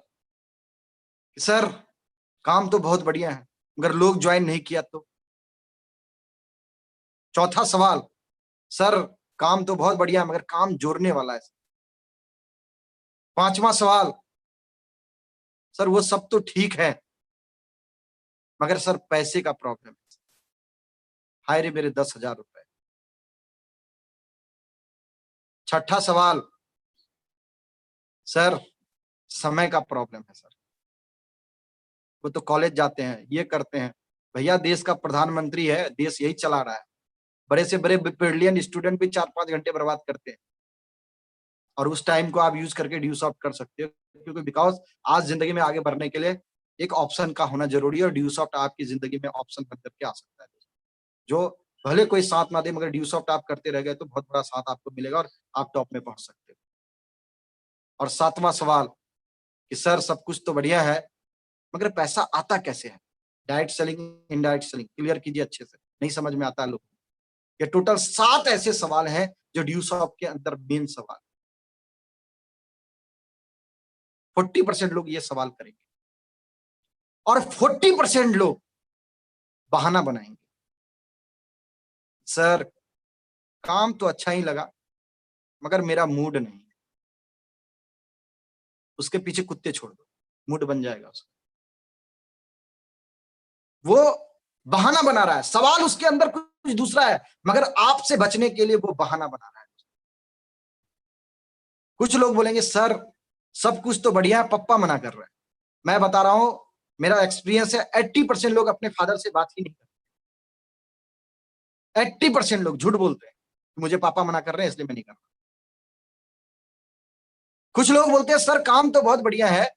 सर काम तो बहुत बढ़िया है मगर लोग ज्वाइन नहीं किया तो। चौथा सवाल, सर काम तो बहुत बढ़िया है मगर काम जोड़ने वाला है। पांचवा सवाल, सर वो सब तो ठीक है मगर सर पैसे का प्रॉब्लम है, हाय रे मेरे 10,000 रुपए। छठा सवाल, सर समय का प्रॉब्लम है सर, वो तो कॉलेज जाते हैं, ये करते हैं। भैया देश का प्रधानमंत्री है, देश यही चला रहा है। बड़े से बड़े ब्रिलियंट स्टूडेंट भी 4-5 घंटे बर्बाद करते हैं और उस टाइम को आप यूज करके ड्यूसॉफ्ट कर सकते हो, क्योंकि बिकॉज आज जिंदगी में आगे बढ़ने के लिए एक ऑप्शन का होना जरूरी है और ड्यूसॉफ्ट आपकी जिंदगी में ऑप्शन बन करके आ सकता है। जो भले कोई साथ ना दे मगर ड्यूसॉफ्ट आप करते रह गए तो बहुत बड़ा साथ आपको मिलेगा और आप टॉप में पहुंच सकते हो। और सातवां सवाल कि सर सब कुछ तो बढ़िया है मगर पैसा आता कैसे है, direct selling, indirect selling, clear कीजिए अच्छे से, नहीं समझ में आता है लोगों को। ये टोटल 7 ऐसे सवाल हैं जो ड्यूसॉफ्ट के अंदर मेन सवाल। 40% लोग ये सवाल करेंगे और 40% लोग बहाना बनाएंगे। सर काम तो अच्छा ही लगा मगर मेरा मूड नहीं, उसके पीछे कुत्ते छोड़ दो, मूड बन जाएगा उसका। वो बहाना बना रहा है, सवाल उसके अंदर कुछ दूसरा है मगर आपसे बचने के लिए वो बहाना बना रहा है। कुछ लोग बोलेंगे सर सब कुछ तो बढ़िया है, पप्पा मना कर रहे हैं। मैं बता रहा हूं, मेरा एक्सपीरियंस है, 80% लोग अपने फादर से बात ही नहीं करते। 80% लोग झूठ बोलते हैं, मुझे पापा मना कर रहे हैं इसलिए मैं नहीं कर रहा। कुछ लोग बोलते हैं सर काम तो बहुत बढ़िया है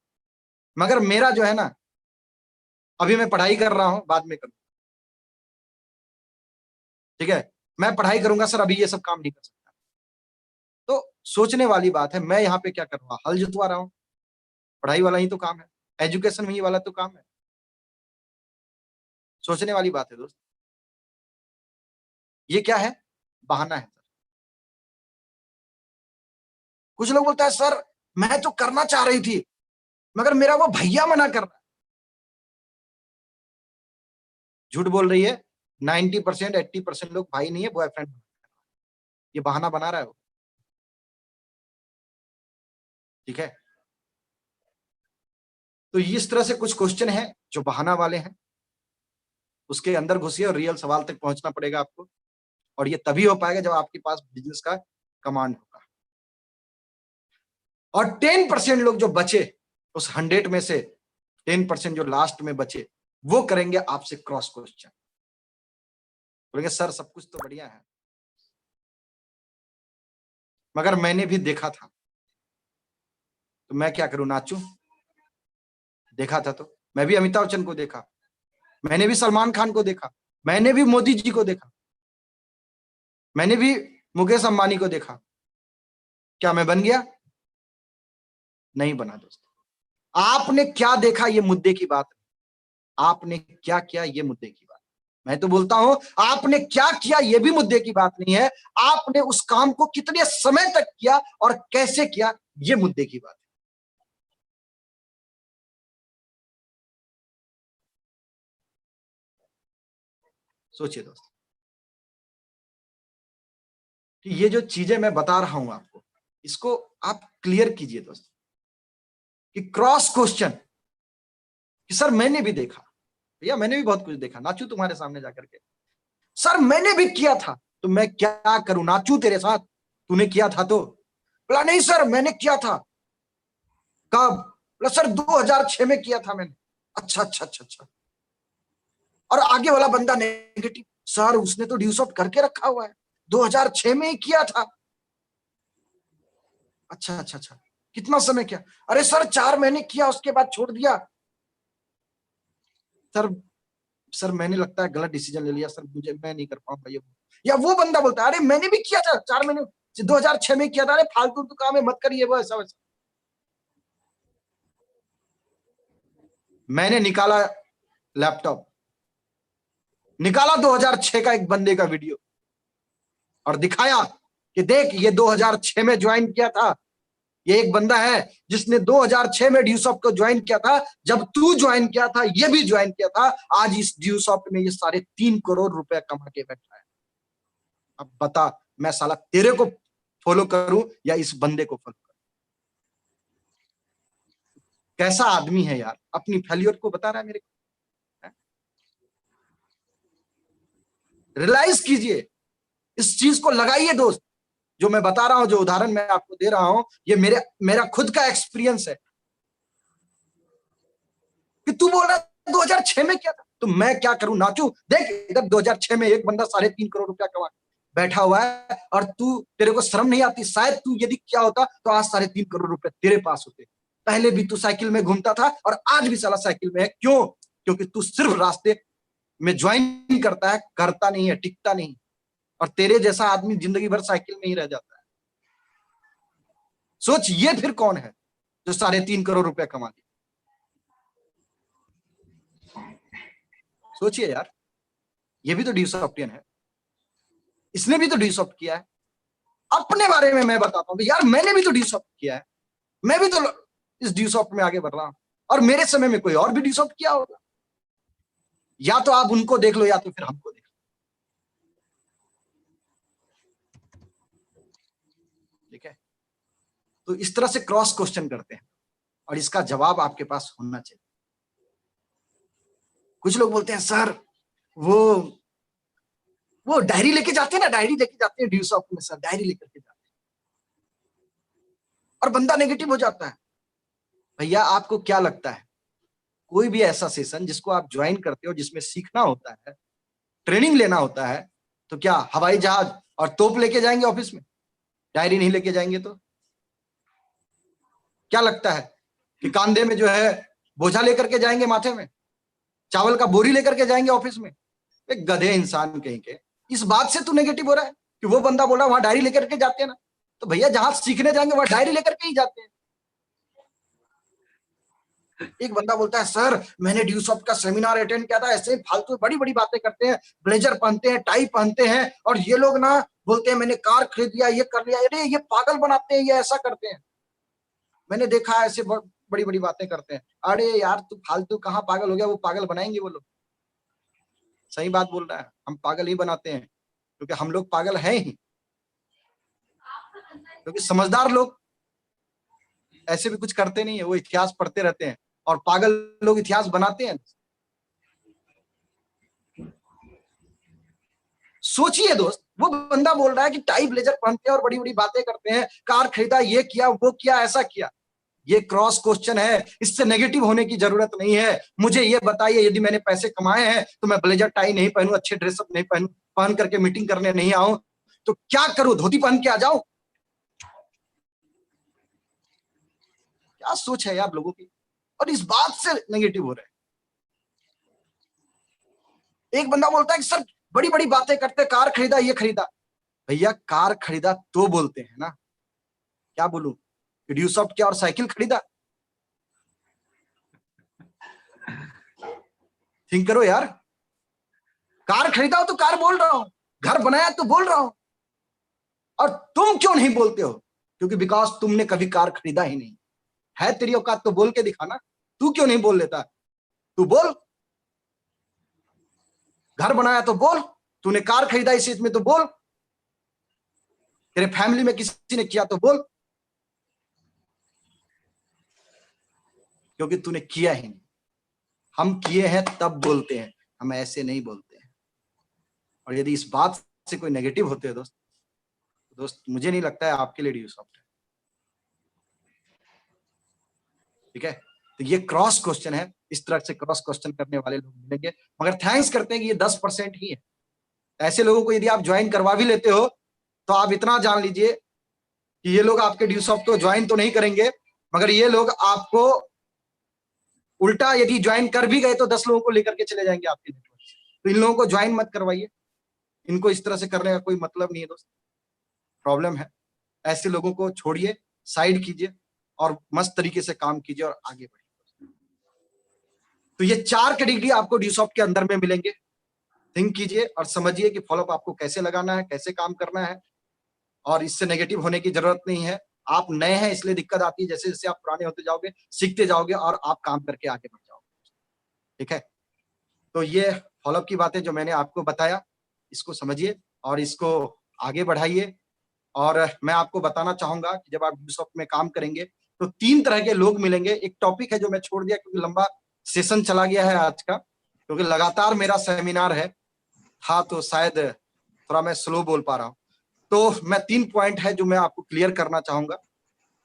मगर मेरा जो है ना, अभी मैं पढ़ाई कर रहा हूं, बाद में करूंगा। ठीक है, मैं पढ़ाई करूंगा सर, अभी ये सब काम नहीं कर सकता। तो सोचने वाली बात है, मैं यहाँ पे क्या कर रहा हूं, हल जुतवा रहा हूं। पढ़ाई वाला ही तो काम है, एजुकेशन ही वाला तो काम है। सोचने वाली बात है दोस्त, ये क्या है, बहाना है। कुछ लोग बोलते हैं सर मैं तो करना चाह रही थी मगर मेरा वो भैया मना कर रहा है। झूठ बोल रही है। 90% 80% लोग भाई नहीं है, बॉयफ्रेंड, ये बहाना बना रहा है वो। ठीक है, तो इस तरह से कुछ क्वेश्चन है जो बहाना वाले हैं, उसके अंदर घुसिए और रियल सवाल तक पहुंचना पड़ेगा आपको। और ये तभी हो पाएगा जब आपके पास बिजनेस का कमांड होगा। और 10% लोग जो बचे, उस 100 में से 10% जो लास्ट में बचे, वो करेंगे आपसे क्रॉस क्वेश्चन। बोलेंगे सर सब कुछ तो बढ़िया है मगर मैंने भी देखा था, तो मैं क्या करूं, नाचूं? देखा था तो मैं भी अमिताभ बच्चन को देखा, मैंने भी सलमान खान को देखा, मैंने भी मोदी जी को देखा, मैंने भी मुकेश अंबानी को देखा। क्या मैं बन गया? नहीं बना दोस्त। आपने क्या देखा ये मुद्दे की बात है, आपने क्या किया ये मुद्दे की बात। मैं तो बोलता हूं आपने क्या किया ये भी मुद्दे की बात नहीं है, आपने उस काम को कितने समय तक किया और कैसे किया ये मुद्दे की बात है। सोचिए दोस्त कि ये जो चीजें मैं बता रहा हूं आपको, इसको आप क्लियर कीजिए दोस्त कि क्रॉस क्वेश्चन, कि सर मैंने भी देखा, भैया मैंने भी बहुत कुछ देखा, नाचू तुम्हारे सामने जाकर के। सर मैंने भी किया था, तो मैं क्या करूं, नाचू तेरे साथ, तूने किया था तो। बोला नहीं सर मैंने किया था। कब? बोला सर 2006 में किया था मैंने। अच्छा अच्छा अच्छा अच्छा। और आगे वाला बंदा नेगेटिव, सर उसने तो ड्यू सॉफ्ट करके रखा हुआ है, 2006 में ही किया था। अच्छा अच्छा अच्छा, कितना समय किया? अरे सर 4 महीने किया, उसके बाद छोड़ दिया। सर सर मैंने लगता है गलत डिसीजन ले लिया सर, मुझे मैं नहीं कर पाऊंगा ये। या वो बंदा बोलता है अरे मैंने भी किया था 4 महीने, 2006 में किया था, अरे फालतू तो काम है मत करिए वो ऐसा वैसा। मैंने निकाला लैपटॉप, निकाला 2006 का एक बंदे का वीडियो और दिखाया कि देख ये 2006 में ज्वाइन किया था। ये एक बंदा है जिसने 2006 में ड्यूसॉफ्ट को ज्वाइन किया था, जब तू ज्वाइन किया था ये भी ज्वाइन किया था। आज इस ड्यूसॉफ्ट में ये 3.5 करोड़ रुपए कमा के बैठा है। अब बता मैं साला तेरे को फॉलो करूं या इस बंदे को फॉलो करूं? कैसा आदमी है यार, अपनी फेल्योर को बता रहा है मेरे को। रियलाइज कीजिए, इस चीज को लगाइए दोस्त। जो मैं बता रहा हूं, जो उदाहरण मैं आपको दे रहा हूं, ये मेरा खुद का एक्सपीरियंस है। कि तू बोल रहा 2006 में क्या था, तो मैं क्या करूं, नाचू? देख इधर 2006 में एक बंदा 3.5 करोड़ रुपया कमा बैठा हुआ है, और तेरे को शर्म नहीं आती? शायद तू यदि क्या होता तो आज 3.5 करोड़ रुपए तेरे पास होते। पहले भी तू साइकिल में घूमता था और आज भी साला साइकिल में है। क्यों? क्योंकि तू सिर्फ रास्ते में ज्वाइन करता है, करता नहीं है, टिकता नहीं। और तेरे जैसा आदमी जिंदगी भर साइकिल में ही रह जाता है। सोच ये फिर कौन है जो 3.5 करोड़ रुपया कमा लिया? सोचिए यार, ये भी तो ड्यूसॉफ्टियन है, इसने भी तो ड्यूसॉफ्ट किया है। अपने बारे में मैं बताता हूँ यार, मैंने भी तो ड्यूसॉफ्ट किया है, मैं भी तो इस ड्यूसॉफ्ट में आगे बढ़ रहा हूं, और मेरे समय में कोई और भी ड्यूसॉफ्ट किया होगा। या तो आप उनको देख लो या तो फिर हमको देख लो। ठीक है, तो इस तरह से क्रॉस क्वेश्चन करते हैं और इसका जवाब आपके पास होना चाहिए। कुछ लोग बोलते हैं सर वो डायरी लेके जाते हैं ना, डायरी लेके जाते हैं ड्यूसॉफ्ट में, सर डायरी लेकर के जाते हैं, और बंदा नेगेटिव हो जाता है। भैया आपको क्या लगता है, कोई भी ऐसा सेशन जिसको आप ज्वाइन करते हो, जिसमें सीखना होता है, ट्रेनिंग लेना होता है, तो क्या हवाई जहाज और तोप लेके जाएंगे ऑफिस में? डायरी नहीं लेके जाएंगे तो? क्या लगता है कि कांधे में जो है बोझा लेकर के जाएंगे, माथे में चावल का बोरी लेकर के जाएंगे ऑफिस में? एक गधे इंसान कहीं के। इस बात से तू नेगेटिव हो रहा है कि वो बंदा बोल रहा है वहां डायरी लेकर के जाते हैं ना, तो भैया जहां सीखने जाएंगे वहां डायरी लेकर के ही जाते हैं। एक बंदा बोलता है सर मैंने ड्यूसॉफ्ट का सेमिनार अटेंड किया था, ऐसे फालतू बड़ी बड़ी बातें करते हैं, ब्लेजर पहनते हैं, टाई पहनते हैं, और ये लोग ना बोलते हैं मैंने कार खरीद लिया, ये कर लिया, अरे ये पागल बनाते हैं, ये ऐसा करते हैं, मैंने देखा है ऐसे बड़ी बड़ी बातें करते हैं। अरे यार तू फालतू कहाँ पागल हो गया, वो पागल बनाएंगे वो लोग। सही बात बोल रहा है, हम पागल ही बनाते हैं, क्योंकि हम लोग पागल हैं ही, क्योंकि समझदार लोग ऐसे भी कुछ करते नहीं है, वो इतिहास पढ़ते रहते हैं, और पागल लोग इतिहास बनाते हैं। सोचिए दोस्त, वो बंदा बोल रहा है कि टाई ब्लेजर पहनते हैं और बड़ी बड़ी बातें करते हैं, कार खरीदा, ये किया, वो किया, ऐसा किया। ये क्रॉस क्वेश्चन है, इससे नेगेटिव होने की जरूरत नहीं है। मुझे ये बताइए, यदि मैंने पैसे कमाए हैं तो मैं ब्लेजर टाई नहीं पहनूं, अच्छे ड्रेसअप नहीं पहनूं, पहन करके मीटिंग करने नहीं आऊं, तो क्या करूं, धोती पहन के आ जाऊं? क्या सोच है आप लोगों की, और इस बात से नेगेटिव हो रहे हैं। एक बंदा बोलता है कि सर बड़ी बड़ी बातें करते, कार खरीदा, ये खरीदा। भैया कार खरीदा तो बोलते हैं ना, क्या बोलूं, ड्यूसॉफ्ट क्या और साइकिल खरीदा? थिंक करो यार, कार खरीदा हो तो कार बोल रहा हूं, घर बनाया तो बोल रहा हूं, और तुम क्यों नहीं बोलते हो? क्योंकि बिकॉज तुमने कभी कार खरीदा ही नहीं है। तेरी औकात तो बोल के दिखाना, तू क्यों नहीं बोल लेता? तू बोल, घर बनाया तो बोल, तूने कार खरीदा इस चीज में तो बोल, तेरे फैमिली में किसी ने किया तो बोल, क्योंकि तूने किया ही नहीं। हम किए हैं तब बोलते हैं, हम ऐसे नहीं बोलते हैं। और यदि इस बात से कोई नेगेटिव होते हैं दोस्त मुझे नहीं लगता है आपके लिए ड्यूसॉफ्ट है। ठीक है, तो ये क्रॉस क्वेश्चन है, इस तरह से क्रॉस क्वेश्चन करने वाले लोग मिलेंगे, मगर थैंक्स करते हैं कि ये 10% ही है। ऐसे लोगों को यदि आप ज्वाइन करवा भी लेते हो तो आप इतना जान लीजिए कि ये लोग आपके ड्यूसॉफ्ट को ज्वाइन तो नहीं करेंगे, मगर ये लोग आपको उल्टा यदि ज्वाइन कर भी गए तो 10 लोगों को लेकर के चले जाएंगे आपके नेटवर्क से। तो इन लोगों को ज्वाइन मत करवाइए, इनको इस तरह से करने का कोई मतलब नहीं है दोस्त, प्रॉब्लम है। ऐसे लोगों को छोड़िए, साइड कीजिए और मस्त तरीके से काम कीजिए और आगे बढ़िए। तो ये 4 कैटेगरी आपको ड्यूसॉफ्ट के अंदर में मिलेंगे। थिंक कीजिए और समझिए कि फॉलोअप आपको कैसे लगाना है, कैसे काम करना है, और इससे नेगेटिव होने की जरूरत नहीं है। आप नए हैं इसलिए दिक्कत आती है, जैसे जैसे आप पुराने होते जाओगे सीखते जाओगे और आप काम करके आगे बढ़ जाओगे। ठीक है, तो ये फॉलोअप की बातें जो मैंने आपको बताया, इसको समझिए और इसको आगे बढ़ाइए। और मैं आपको बताना चाहूंगा कि जब आप ड्यूसॉफ्ट में काम करेंगे तो 3 तरह के लोग मिलेंगे। एक टॉपिक है जो मैं छोड़ दिया क्योंकि लंबा सेशन चला गया है आज का, क्योंकि लगातार मेरा सेमिनार है था, तो शायद थोड़ा मैं स्लो बोल पा रहा हूँ। तो मैं 3 पॉइंट है जो मैं आपको क्लियर करना चाहूंगा।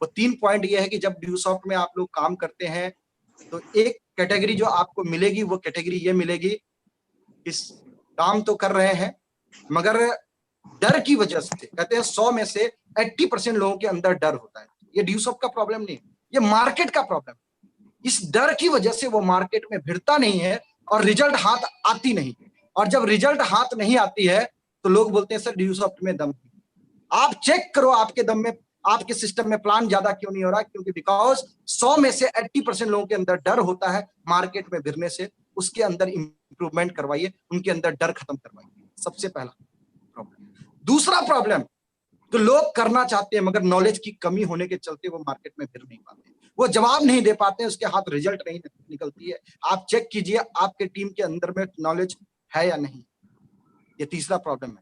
वो 3 पॉइंट ये है कि जब ड्यूसॉफ्ट में आप लोग काम करते हैं तो एक कैटेगरी जो आपको मिलेगी, वो कैटेगरी ये मिलेगी, इस काम तो कर रहे हैं मगर डर की वजह से, कहते हैं 100 में से 80% लोगों के अंदर डर होता है। ये ड्यूसॉफ्ट का प्रॉब्लम नहीं, ये मार्केट का प्रॉब्लम। इस डर की वजह से वो मार्केट में भिड़ता नहीं है और रिजल्ट हाथ आती नहीं। और जब रिजल्ट हाथ नहीं आती है तो लोग बोलते हैं सर ड्यूसॉफ्ट में दम नहीं। आप चेक करो आपके दम में, आपके सिस्टम में प्लान ज्यादा क्यों नहीं हो रहा, क्योंकि बिकॉज 100 में से 80% लोगों के अंदर डर होता है मार्केट में भिड़ने से। उसके अंदर इंप्रूवमेंट करवाइए, उनके अंदर डर खत्म करवाइए, सबसे पहला प्रॉब्लम। दूसरा प्रॉब्लम, तो लोग करना चाहते हैं मगर नॉलेज की कमी होने के चलते वो मार्केट में भिड़ नहीं पाते, वो जवाब नहीं दे पाते, उसके हाथ रिजल्ट नहीं निकलती है। आप चेक कीजिए आपके टीम के अंदर में नॉलेज है या नहीं। ये तीसरा प्रॉब्लम है,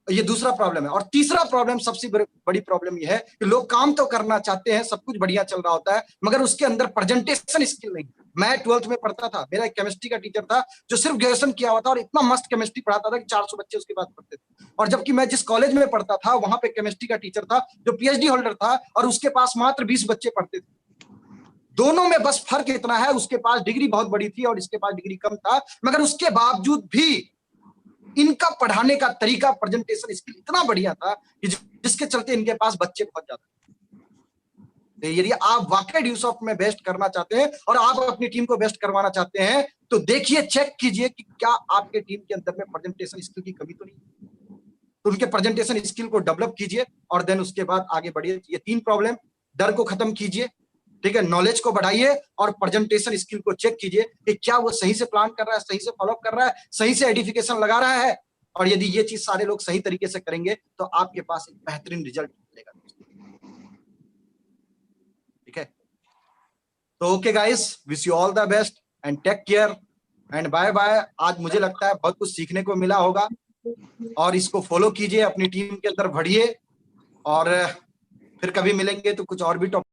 ये दूसरा प्रॉब्लम है। और तीसरा प्रॉब्लम, सबसे बड़ी प्रॉब्लम ये है कि लोग काम तो करना चाहते हैं, सब कुछ बढ़िया चल रहा होता है, मगर उसके अंदर प्रेजेंटेशन स्किल नहीं। मैं 12th में पढ़ता था, मेरा एक केमिस्ट्री का टीचर था जो सिर्फ ग्रेजुएशन किया हुआ था और इतना मस्त केमिस्ट्री पढ़ाता था कि 400 बच्चे उसके पास पढ़ते थे। और जबकि मैं जिस कॉलेज में पढ़ता था वहां पे केमिस्ट्री का टीचर था जो PhD होल्डर था और उसके पास मात्र 20 बच्चे पढ़ते थे। दोनों में बस फर्क इतना है, उसके पास डिग्री बहुत बड़ी थी और इसके पास डिग्री कम था, मगर उसके बावजूद भी इनका पढ़ाने का तरीका, प्रेजेंटेशन स्किल इतना बढ़िया था कि जिसके चलते इनके पास बच्चे बहुत ज्यादा। तो यदि आप वाकई ड्यूसॉफ्ट में बेस्ट करना चाहते हैं और आप अपनी टीम को बेस्ट करवाना चाहते हैं तो देखिए, चेक कीजिए कि क्या आपके टीम के अंदर में प्रेजेंटेशन स्किल की कमी तो नहीं। तो उनके प्रेजेंटेशन स्किल को डेवलप कीजिए और देन उसके बाद आगे बढ़िए। ये 3 प्रॉब्लम, डर को खत्म कीजिए, ठीक है, नॉलेज को बढ़ाइए और प्रेजेंटेशन स्किल को चेक कीजिए कि क्या वो सही से प्लान कर रहा है, सही से फॉलोअप कर रहा है, सही से एडिफिकेशन लगा रहा है। और यदि ये चीज सारे लोग सही तरीके से करेंगे तो आपके पास एक बेहतरीन रिजल्ट मिलेगा। ठीक है, तो okay guys, wish you all the best and take care and bye bye. आज मुझे लगता है बहुत कुछ सीखने को मिला होगा और इसको फॉलो कीजिए, अपनी टीम के अंदर बढ़िए और फिर कभी मिलेंगे तो कुछ और भी टॉपिक